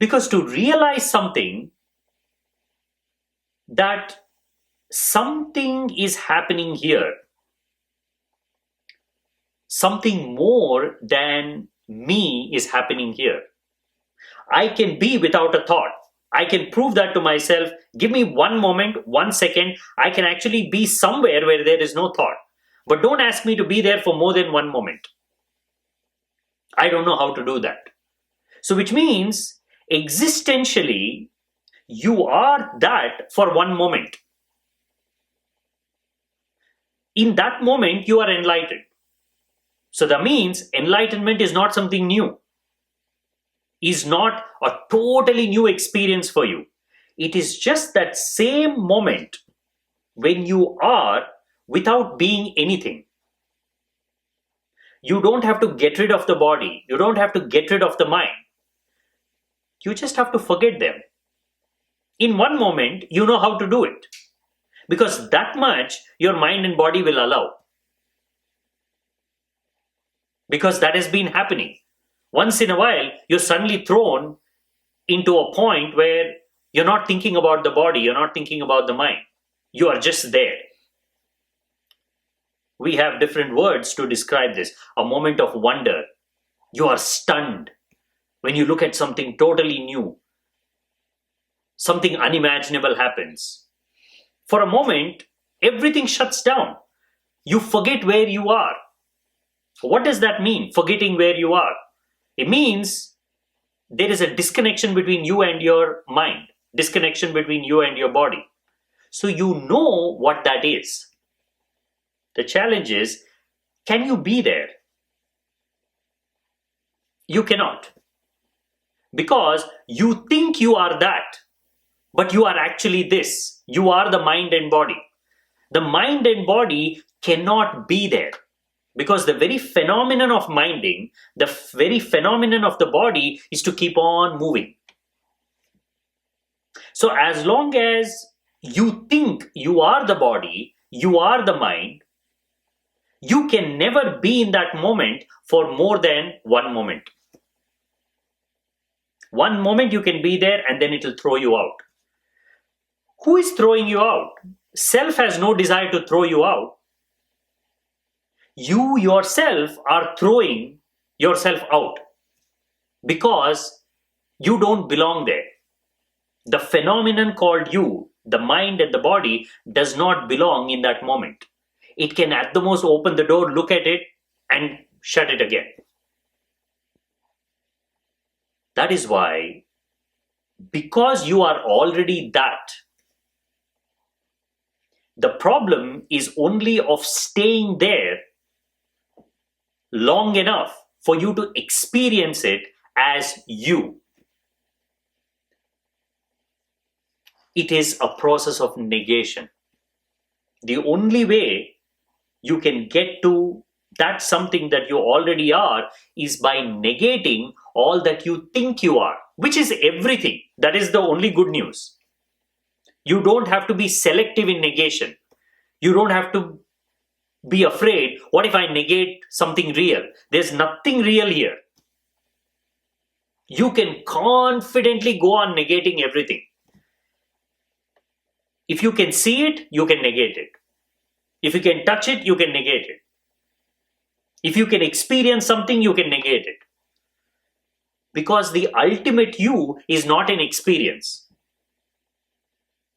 Because to realize something, that something is happening here, something more than me is happening here. I can be without a thought. I can prove that to myself. Give me 1 moment, 1 second. I can actually be somewhere where there is no thought. But don't ask me to be there for more than 1 moment. I don't know how to do that. So, which means existentially, you are that for 1 moment. In that moment, you are enlightened. So that means enlightenment is not something new, is not a totally new experience for you. It is just that same moment when you are without being anything. You don't have to get rid of the body. You don't have to get rid of the mind. You just have to forget them. In 1 moment, you know how to do it. Because that much your mind and body will allow. Because that has been happening. Once in a while, you're suddenly thrown into a point where you're not thinking about the body, you're not thinking about the mind. You are just there. We have different words to describe this. A moment of wonder. You are stunned when you look at something totally new. Something unimaginable happens. For a moment, everything shuts down. You forget where you are. What does that mean, forgetting where you are? It means there is a disconnection between you and your mind, disconnection between you and your body. So you know what that is. The challenge is, can you be there? You cannot. Because you think you are that, but you are actually this. You are the mind and body. The mind and body cannot be there. Because the very phenomenon of minding, the very phenomenon of the body is to keep on moving. So as long as you think you are the body, you are the mind, you can never be in that moment for more than 1 moment. 1 moment you can be there and then it will throw you out. Who is throwing you out? Self has no desire to throw you out. You yourself are throwing yourself out because you don't belong there. The phenomenon called you, the mind and the body, does not belong in that moment. It can at the most open the door, look at it, and shut it again. That is why, because you are already that, the problem is only of staying there long enough for you to experience it as you. It is a process of negation. The only way you can get to that something that you already are is by negating all that you think you are, which is everything. That is the only good news. You don't have to be selective in negation. You don't have to be afraid, what if I negate something real? There's nothing real here. You can confidently go on negating everything. If you can see it, you can negate it. If you can touch it, you can negate it. If you can experience something, you can negate it. Because the ultimate you is not an experience.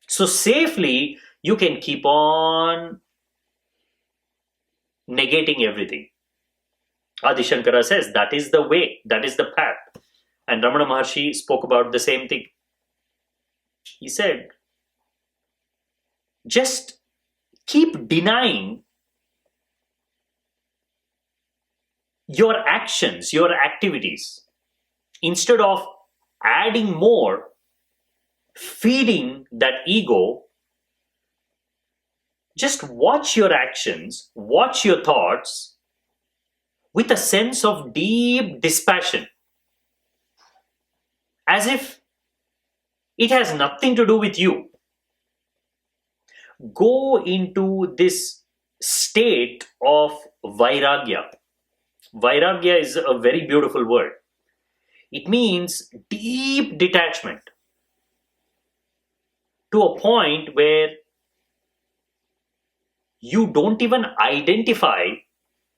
So safely, you can keep on negating everything. Adi Shankara says that is the way, that is the path. And Ramana Maharshi spoke about the same thing. He said, just keep denying your actions, your activities. Instead of adding more, feeding that ego, just watch your actions, watch your thoughts with a sense of deep dispassion. As if it has nothing to do with you. Go into this state of vairagya. Vairagya is a very beautiful word. It means deep detachment to a point where you don't even identify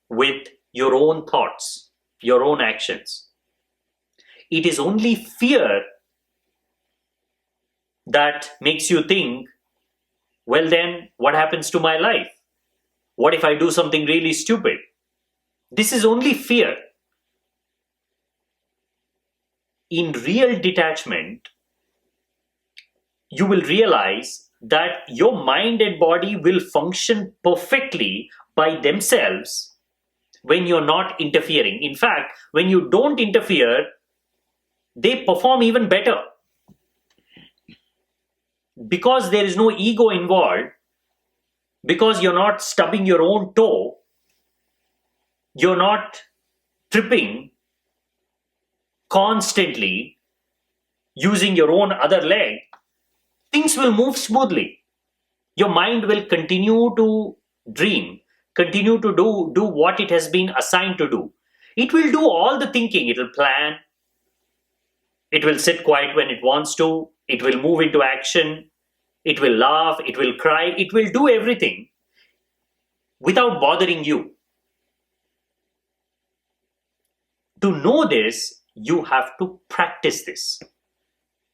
with your own thoughts, your own actions. It is only fear that makes you think, well, then what happens to my life? What if I do something really stupid? This is only fear. In real detachment, you will realize that your mind and body will function perfectly by themselves when you're not interfering. In fact, when you don't interfere, they perform even better because there is no ego involved, because you're not stubbing your own toe, you're not tripping constantly using your own other leg. Things will move smoothly. Your mind will continue to dream, continue to do what it has been assigned to do. It will do all the thinking, it will plan, it will sit quiet when it wants to, it will move into action, it will laugh, it will cry, it will do everything without bothering you. To know this, you have to practice this.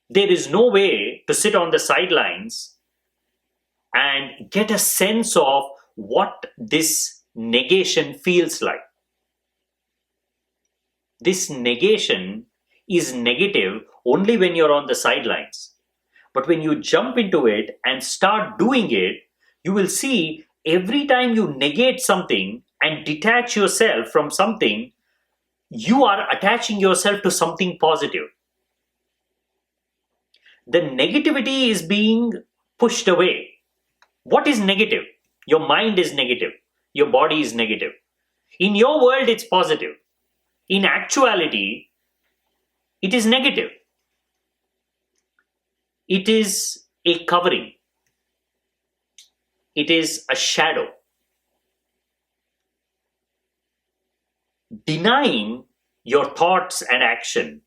There is no way to sit on the sidelines and get a sense of what this negation feels like. This negation is negative only when you're on the sidelines. But when you jump into it and start doing it, you will see every time you negate something and detach yourself from something, you are attaching yourself to something positive. The negativity is being pushed away. What is negative? Your mind is negative. Your body is negative. In your world, it's positive. In actuality, it is negative. It is a covering. It is a shadow. Denying your thoughts and action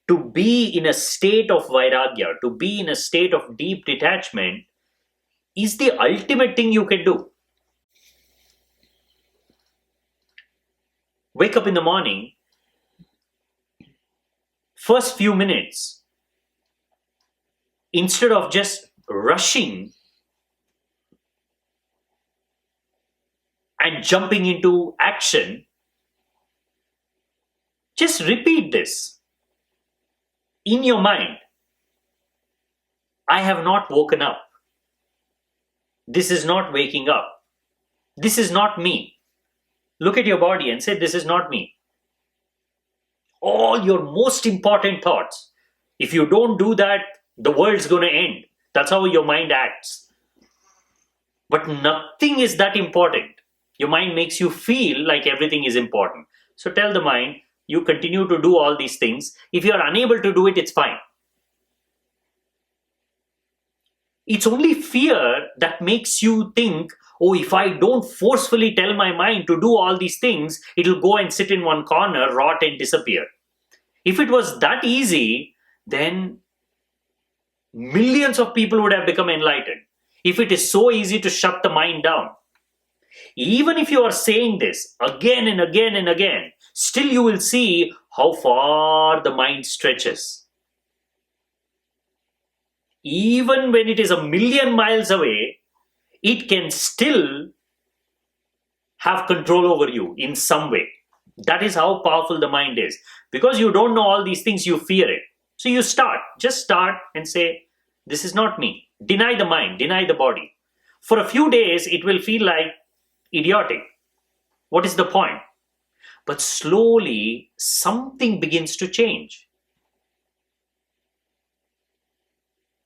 to be in a state of vairagya, to be in a state of deep detachment, is the ultimate thing you can do. Wake up in the morning, first few minutes, instead of just rushing and jumping into action, just repeat this in your mind. I have not woken up. This is not waking up. This is not me. Look at your body and say, this is not me. All your most important thoughts. If you don't do that, the world's going to end. That's how your mind acts. But nothing is that important. Your mind makes you feel like everything is important. So tell the mind, you continue to do all these things. If you are unable to do it, it's fine. It's only fear that makes you think, oh, if I don't forcefully tell my mind to do all these things, it'll go and sit in one corner, rot and disappear. If it was that easy, then millions of people would have become enlightened. If it is so easy to shut the mind down, even if you are saying this again and again and again, still you will see how far the mind stretches. Even when it is 1,000,000 miles away, it can still have control over you in some way. That is how powerful the mind is. Because you don't know all these things, you fear it. So you just start and say, this is not me. Deny the mind, deny the body. For a few days, it will feel like idiotic. What is the point? But slowly, something begins to change.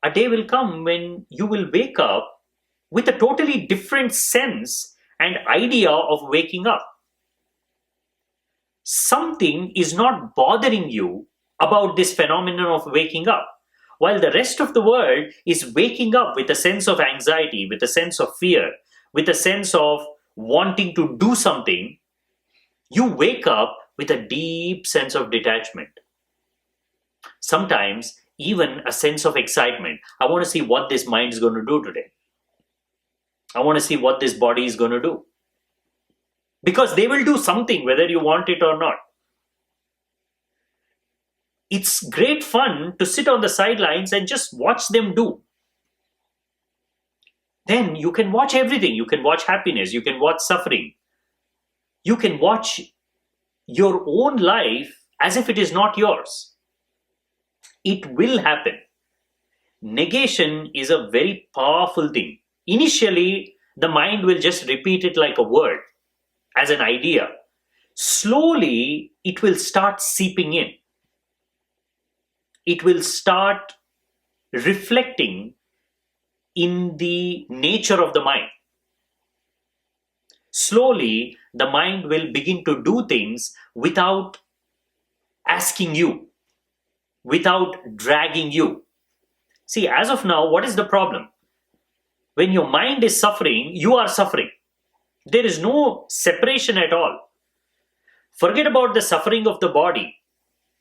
A day will come when you will wake up with a totally different sense and idea of waking up. Something is not bothering you about this phenomenon of waking up, while the rest of the world is waking up with a sense of anxiety, with a sense of fear, with a sense of wanting to do something. You wake up with a deep sense of detachment. Sometimes even a sense of excitement. I want to see what this mind is going to do today. I want to see what this body is going to do. Because they will do something whether you want it or not. It's great fun to sit on the sidelines and just watch them do. Then you can watch everything. You can watch happiness. You can watch suffering. You can watch your own life as if it is not yours. It will happen. Negation is a very powerful thing. Initially, the mind will just repeat it like a word, as an idea. Slowly, it will start seeping in. It will start reflecting in the nature of the mind. Slowly, the mind will begin to do things without asking you, without dragging you. See, as of now, what is the problem? When your mind is suffering, you are suffering. There is no separation at all. Forget about the suffering of the body.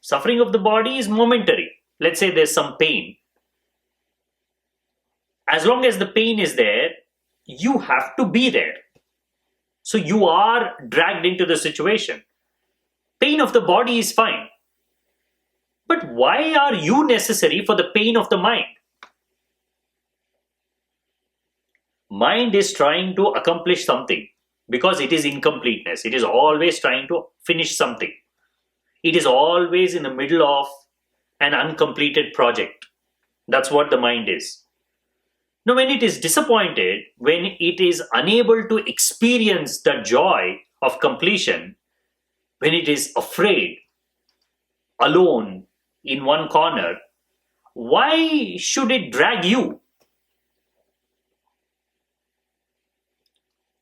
Suffering of the body is momentary. Let's say there's some pain. As long as the pain is there, you have to be there. So you are dragged into the situation. Pain of the body is fine. But why are you necessary for the pain of the mind? Mind is trying to accomplish something because it is incompleteness. It is always trying to finish something. It is always in the middle of an uncompleted project. That's what the mind is. Now, when it is disappointed, when it is unable to experience the joy of completion, when it is afraid, alone in one corner, why should it drag you?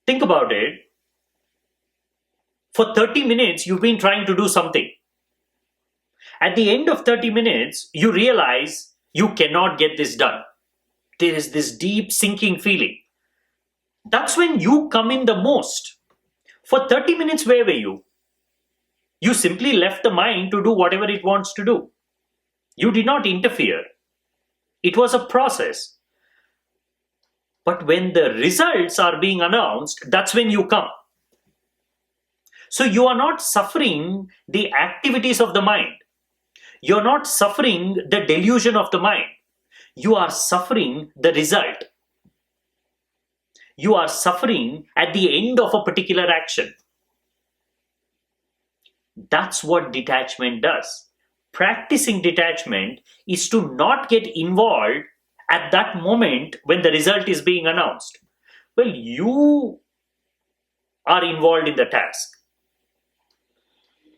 Think about it. For 30 minutes, you've been trying to do something. At the end of 30 minutes, you realize you cannot get this done. There is this deep sinking feeling. That's when you come in the most. For 30 minutes, where were you? You simply left the mind to do whatever it wants to do. You did not interfere. It was a process. But when the results are being announced, that's when you come. So you are not suffering the activities of the mind. You're not suffering the delusion of the mind. You are suffering the result. You are suffering at the end of a particular action. That's what detachment does. Practicing detachment is to not get involved at that moment when the result is being announced. Well, you are involved in the task.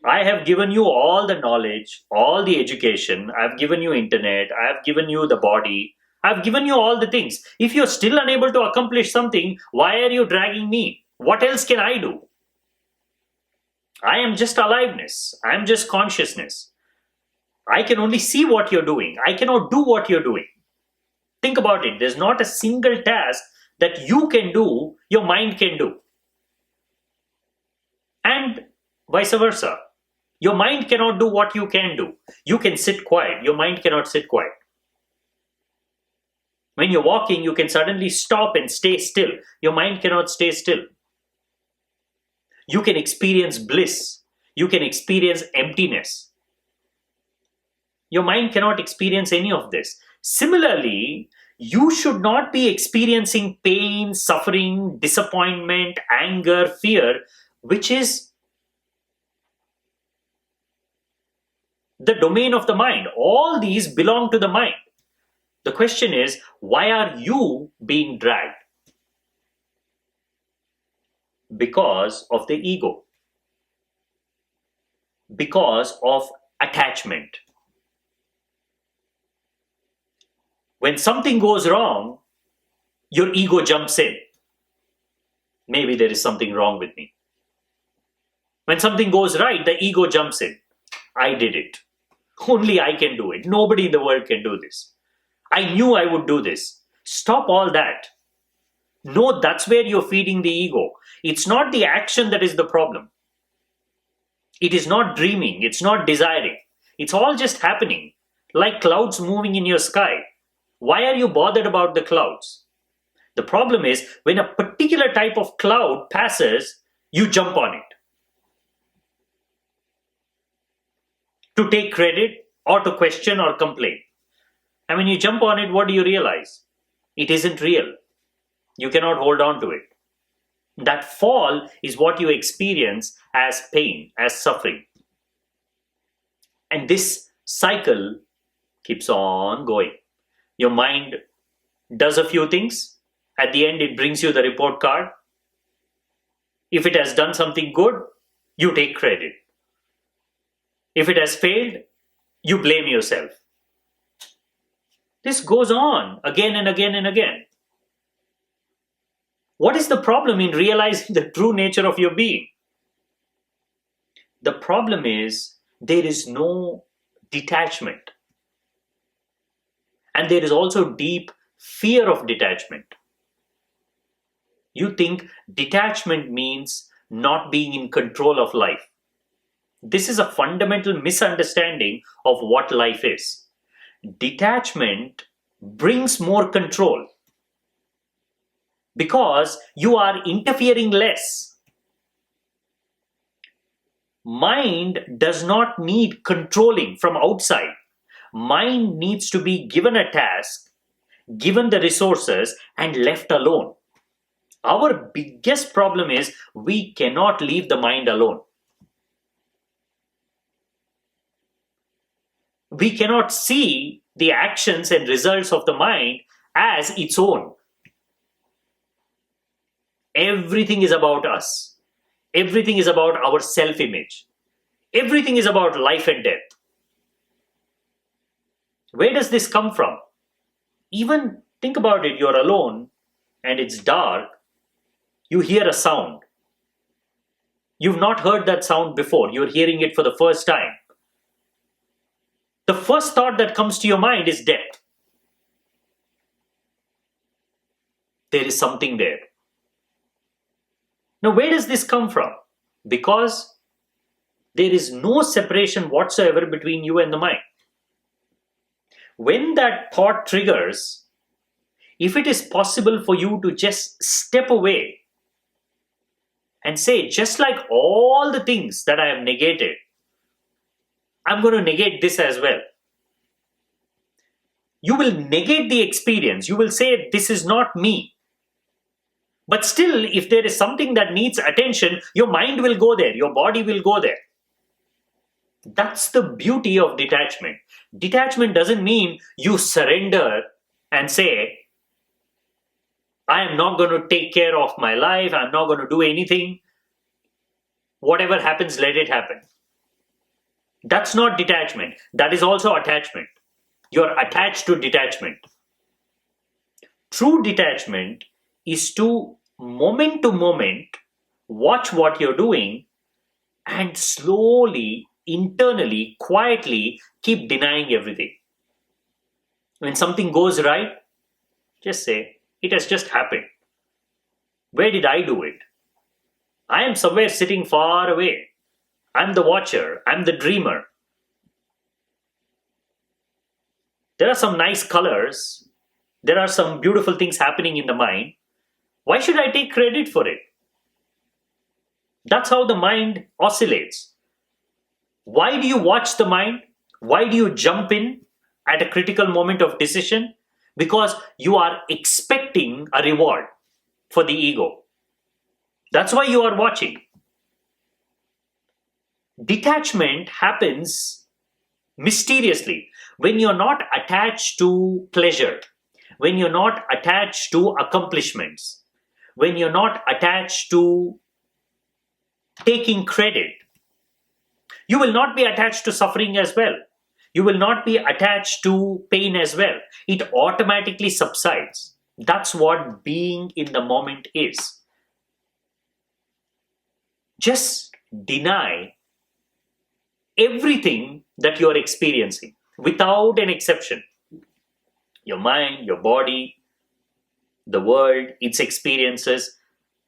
I have given you all the knowledge, all the education. I've given you internet. I've given you the body. I've given you all the things. If you're still unable to accomplish something, why are you dragging me? What else can I do? I am just aliveness. I'm just consciousness. I can only see what you're doing. I cannot do what you're doing. Think about it. There's not a single task that you can do, your mind can do. And vice versa. Your mind cannot do what you can do. You can sit quiet. Your mind cannot sit quiet. When you're walking, you can suddenly stop and stay still. Your mind cannot stay still. You can experience bliss. You can experience emptiness. Your mind cannot experience any of this. Similarly, you should not be experiencing pain, suffering, disappointment, anger, fear, which is the domain of the mind. All these belong to the mind. The question is, why are you being dragged? Because of the ego. Because of attachment. When something goes wrong, your ego jumps in. Maybe there is something wrong with me. When something goes right, the ego jumps in. I did it. Only I can do it. Nobody in the world can do this. I knew I would do this. Stop all that. No, that's where you're feeding the ego. It's not the action that is the problem. It is not dreaming. It's not desiring. It's all just happening. like clouds moving in your sky. Why are you bothered about the clouds? The problem is when a particular type of cloud passes, you jump on it to take credit or to question or complain. And when you jump on it, what do you realize? It isn't real. You cannot hold on to it. That fall is what you experience as pain, as suffering. And this cycle keeps on going. Your mind does a few things. At the end, it brings you the report card. If it has done something good, you take credit. If it has failed, you blame yourself. This goes on again and again and again. What is the problem in realizing the true nature of your being? The problem is there is no detachment. And there is also deep fear of detachment. You think detachment means not being in control of life. This is a fundamental misunderstanding of what life is. Detachment brings more control because you are interfering less. Mind does not need controlling from outside. Mind needs to be given a task, given the resources, and left alone. Our biggest problem is we cannot leave the mind alone. We cannot see the actions and results of the mind as its own. Everything is about us. Everything is about our self-image. Everything is about life and death. Where does this come from? Even think about it, you're alone and it's dark. You hear a sound. You've not heard that sound before. You're hearing it for the first time. The first thought that comes to your mind is death. There is something there. Now, where does this come from? Because there is no separation whatsoever between you and the mind. When that thought triggers, if it is possible for you to just step away and say, just like all the things that I have negated, I'm going to negate this as well. You will negate the experience. You will say, this is not me. But still, if there is something that needs attention, your mind will go there. Your body will go there. That's the beauty of detachment. Detachment doesn't mean you surrender and say, I am not going to take care of my life. I'm not going to do anything. Whatever happens, let it happen. That's not detachment. That is also attachment. You're attached to detachment. True detachment is to moment watch what you're doing and slowly, internally, quietly keep denying everything. When something goes right, just say, it has just happened. Where did I do it? I am somewhere sitting far away. I'm the watcher. I'm the dreamer. There are some nice colors. There are some beautiful things happening in the mind. Why should I take credit for it? That's how the mind oscillates. Why do you watch the mind? Why do you jump in at a critical moment of decision? Because you are expecting a reward for the ego. That's why you are watching. Detachment happens mysteriously when you're not attached to pleasure, when you're not attached to accomplishments, when you're not attached to taking credit. You will not be attached to suffering as well. You will not be attached to pain as well. It automatically subsides. That's what being in the moment is. Just deny everything that you are experiencing without an exception. Your mind, your body, the world, its experiences.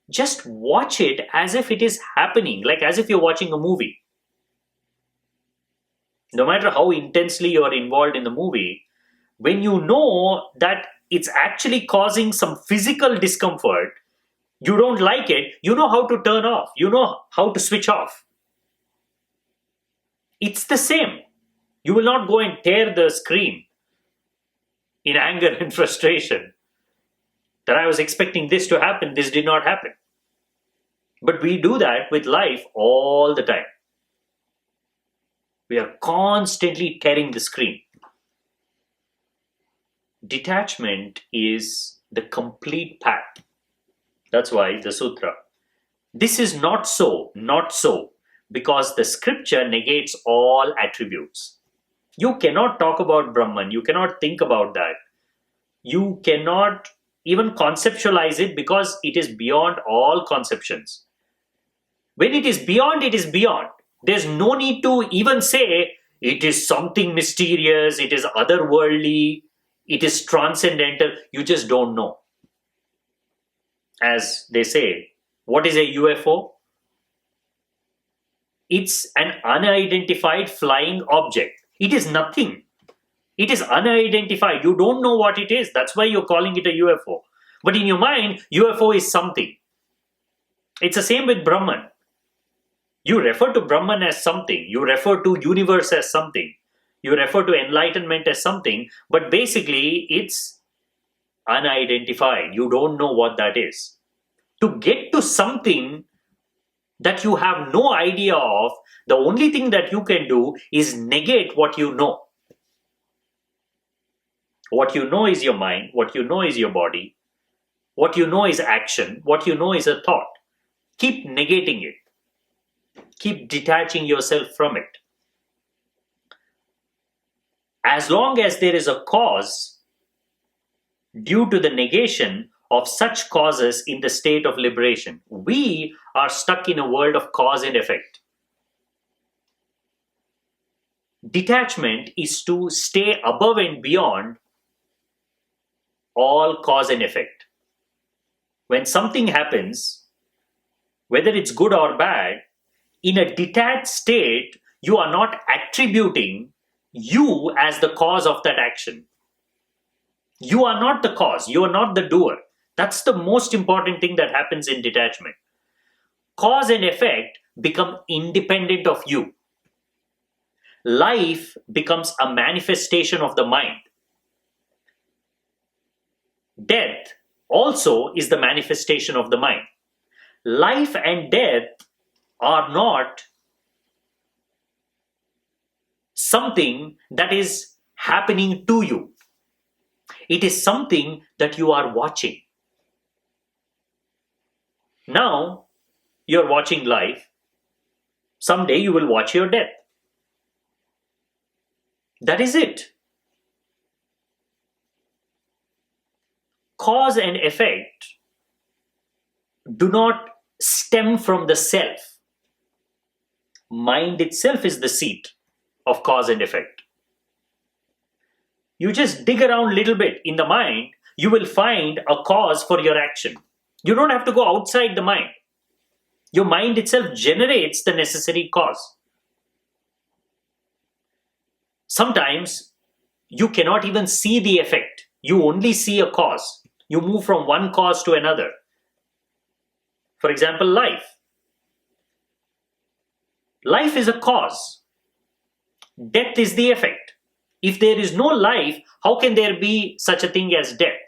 Just watch it as if it is happening, like as if you're watching a movie. No matter how intensely you're involved in the movie, when you know that it's actually causing some physical discomfort, you don't like it, you know how to turn off, you know how to switch off. It's the same. You will not go and tear the screen in anger and frustration that I was expecting this to happen, this did not happen. But we do that with life all the time. We are constantly tearing the screen. Detachment is the complete path. That's why the sutra. This is not so, because the scripture negates all attributes. You cannot talk about Brahman, you cannot think about that. You cannot even conceptualize it because it is beyond all conceptions. When it is beyond, it is beyond. There's no need to even say it is something mysterious, it is otherworldly, it is transcendental. You just don't know. As they say, what is a UFO? It's an unidentified flying object. It is nothing. It is unidentified. You don't know what it is. That's why you're calling it a UFO. But in your mind, UFO is something. It's the same with Brahman. You refer to Brahman as something. You refer to universe as something. You refer to enlightenment as something. But basically, it's unidentified. You don't know what that is. To get to something that you have no idea of, the only thing that you can do is negate what you know. What you know is your mind. What you know is your body. What you know is action. What you know is a thought. Keep negating it. Keep detaching yourself from it. As long as there is a cause, due to the negation of such causes in the state of liberation, we are stuck in a world of cause and effect. Detachment is to stay above and beyond all cause and effect. When something happens, whether it's good or bad, in a detached state, you are not attributing you as the cause of that action. You are not the cause, you are not the doer. That's the most important thing that happens in detachment. Cause and effect become independent of you. Life becomes a manifestation of the mind. Death also is the manifestation of the mind. Life and death are not something that is happening to you. It is something that you are watching. Now, you're watching life. Someday you will watch your death. That is it. Cause and effect do not stem from the self. Mind itself is the seat of cause and effect. You just dig around a little bit in the mind, you will find a cause for your action. You don't have to go outside the mind. Your mind itself generates the necessary cause. Sometimes you cannot even see the effect. You only see a cause. You move from one cause to another. For example, life. Life is a cause. Death is the effect. If there is no life, how can there be such a thing as death?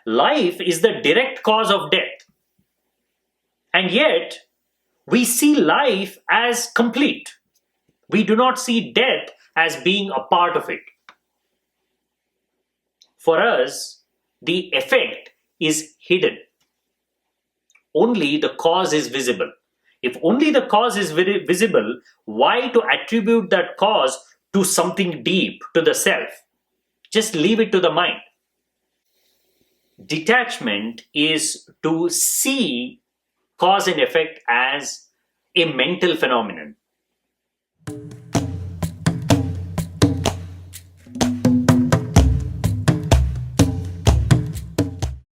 Life is the direct cause of death. And yet, we see life as complete. We do not see death as being a part of it. For us, the effect is hidden. Only the cause is visible. If only the cause is visible, why to attribute that cause to something deep, to the self? Just leave it to the mind. Detachment is to see cause and effect as a mental phenomenon.